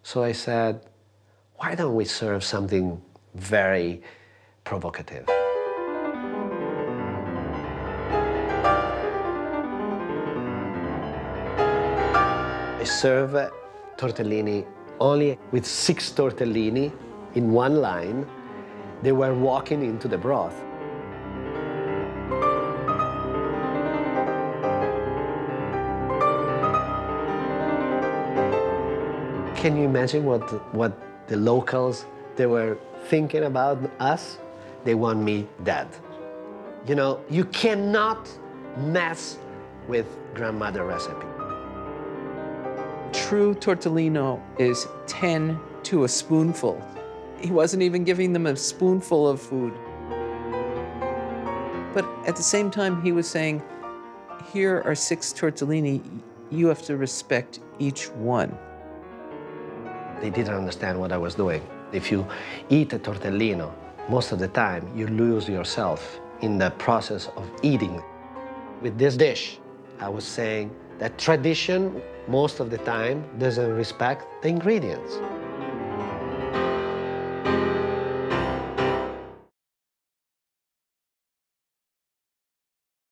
So I said, why don't we serve something very provocative? I serve tortellini only with 6 tortellini in one line. They were walking into the broth. Can you imagine what the locals, they were thinking about us? They want me dead. You know, you cannot mess with grandmother recipe. True tortellino is 10 to a spoonful. He wasn't even giving them a spoonful of food. But at the same time, he was saying, here are 6 tortellini, you have to respect each one. They didn't understand what I was doing. If you eat a tortellino, most of the time you lose yourself in the process of eating. With this dish, I was saying that tradition, most of the time, doesn't respect the ingredients.